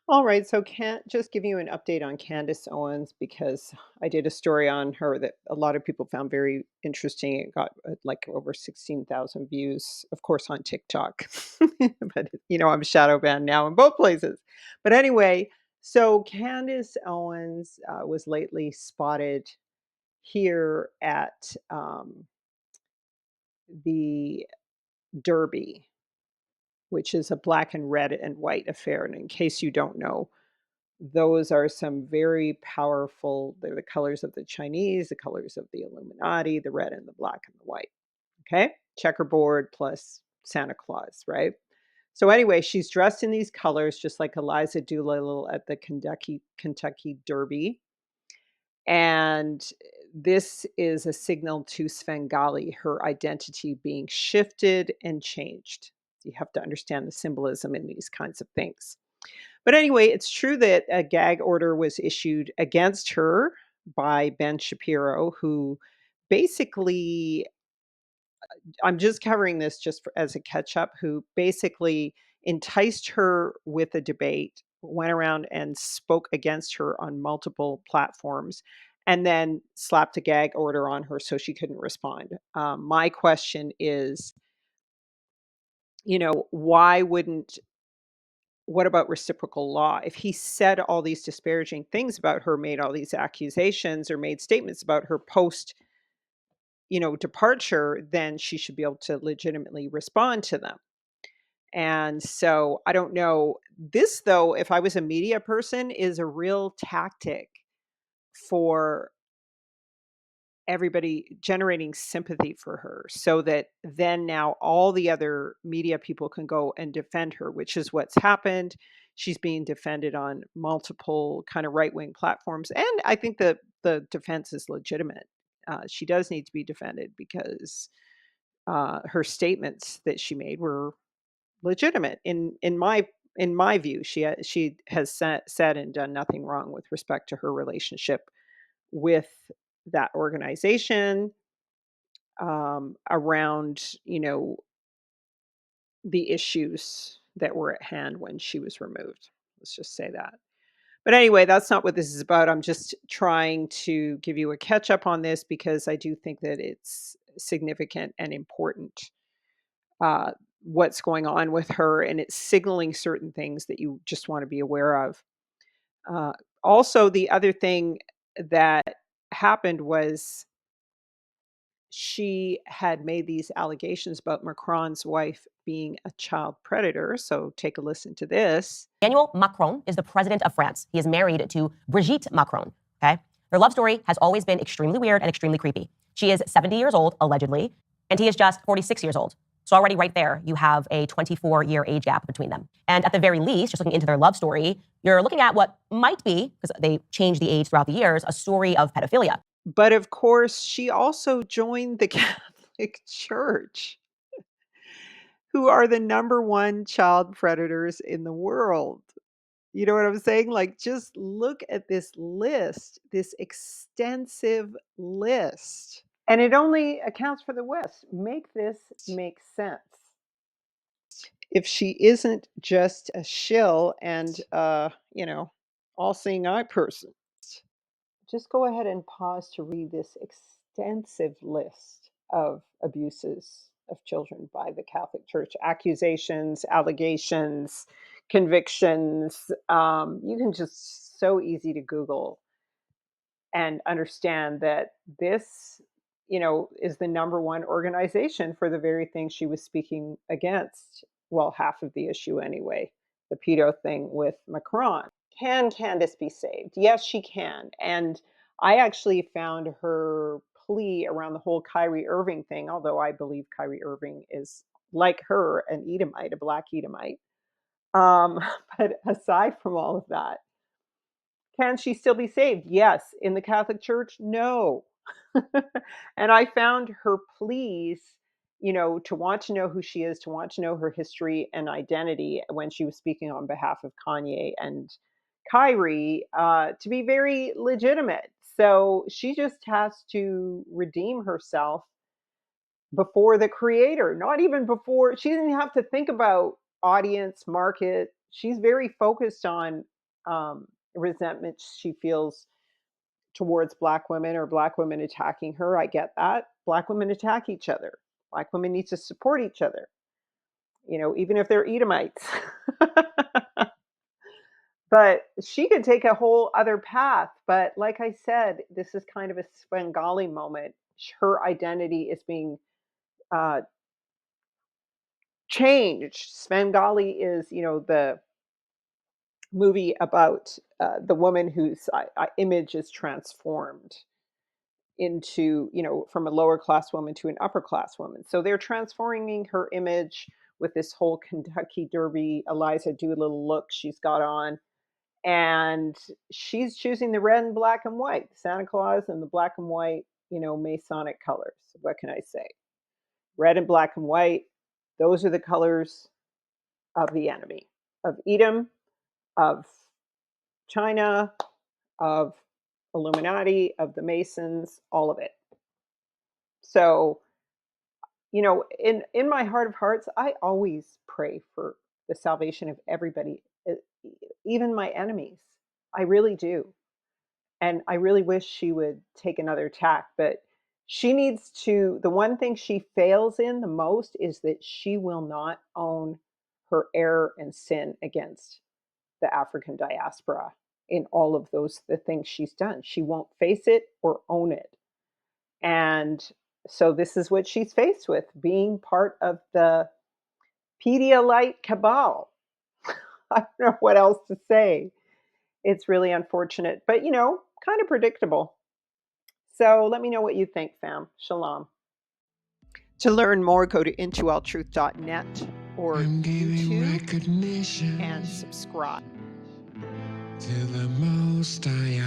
All right, so can't just give you an update on Candace Owens because I did a story on her that a lot of people found very interesting. It got like over 16,000 views, of course, on TikTok. But I'm shadow banned now in both places. But anyway, so Candace Owens was lately spotted here at the Derby, which is a black and red and white affair. And in case you don't know, those are some very powerful, they're the colors of the Chinese, the colors of the Illuminati, the red and the black and the white. Okay? Checkerboard plus Santa Claus, right? So anyway, she's dressed in these colors just like Eliza Doolittle at the Kentucky Derby. And this is a signal to Svengali, her identity being shifted and changed. You have to understand the symbolism in these kinds of things. But anyway, it's true that a gag order was issued against her by Ben Shapiro, who basically, I'm just covering this just as a catch up, who basically enticed her with a debate, went around and spoke against her on multiple platforms, and then slapped a gag order on her so she couldn't respond. My question is, why wouldn't what about reciprocal law? If he said all these disparaging things about her, made all these accusations or made statements about her post, departure, then she should be able to legitimately respond to them. And so I don't know. This though, if I was a media person, is a real tactic for everybody, generating sympathy for her so that then now all the other media people can go and defend her, which is what's happened. She's being defended on multiple kind of right-wing platforms, and I think that the defense is legitimate. She does need to be defended because her statements that she made were legitimate in my view. She has said and done nothing wrong with respect to her relationship with that organization, around, the issues that were at hand when she was removed. Let's just say that. But anyway, that's not what this is about. I'm just trying to give you a catch up on this because I do think that it's significant and important, uh, what's going on with her, and it's signaling certain things that you just want to be aware of. Uh, Also, the other thing that happened was she had made these allegations about Macron's wife being a child predator. So take a listen to this. Emmanuel Macron is the president of France. He is married to Brigitte Macron. Okay. Their love story has always been extremely weird and extremely creepy. She is 70 years old, allegedly, and he is just 46 years old. So already right there, you have a 24-year age gap between them. And at the very least, just looking into their love story, you're looking at what might be, because they changed the age throughout the years, a story of pedophilia. But of course, she also joined the Catholic Church, who are the number one child predators in the world. You know what I'm saying? Like, just look at this list, this extensive list. And it only accounts for the West. Make this make sense. If she isn't just a shill and all seeing eye person. Just go ahead and pause to read this extensive list of abuses of children by the Catholic Church, accusations, allegations, convictions. You can just so easy to Google and understand that this, is the number one organization for the very thing she was speaking against. Well, half of the issue anyway, the pedo thing with Macron. Can Candace be saved? Yes, she can. And I actually found her plea around the whole Kyrie Irving thing, although I believe Kyrie Irving is like her, an Edomite, a black Edomite. Um, but aside from all of that, can she still be saved? Yes. In the Catholic Church? No. And I found her pleas, to want to know who she is, to want to know her history and identity when she was speaking on behalf of Kanye and Kyrie, to be very legitimate. So she just has to redeem herself before the creator, not even before. She didn't have to think about audience, market. She's very focused on resentment she feels towards Black women or Black women attacking her. I get that. Black women attack each other. Black women need to support each other, even if they're Edomites. But she could take a whole other path. But like I said, this is kind of a Svengali moment. Her identity is being uh, changed. Svengali is, the movie about the woman whose image is transformed into, from a lower class woman to an upper class woman. So they're transforming her image with this whole Kentucky Derby, Eliza Doolittle look she's got on. And she's choosing the red and black and white, Santa Claus and the black and white, Masonic colors. What can I say? Red and black and white, those are the colors of the enemy, of Edom, of China, of Illuminati, of the Masons, all of it. So, in my heart of hearts, I always pray for the salvation of everybody, even my enemies. I really do. And I really wish she would take another tack, but she needs to. The one thing she fails in the most is that she will not own her error and sin against the African diaspora in all of the things she's done. She won't face it or own it. And so this is what she's faced with, being part of the Pedialyte cabal. I don't know what else to say. It's really unfortunate, but kind of predictable. So let me know what you think, fam. Shalom. To learn more, go to intoalltruth.net or YouTube and subscribe. To the Most High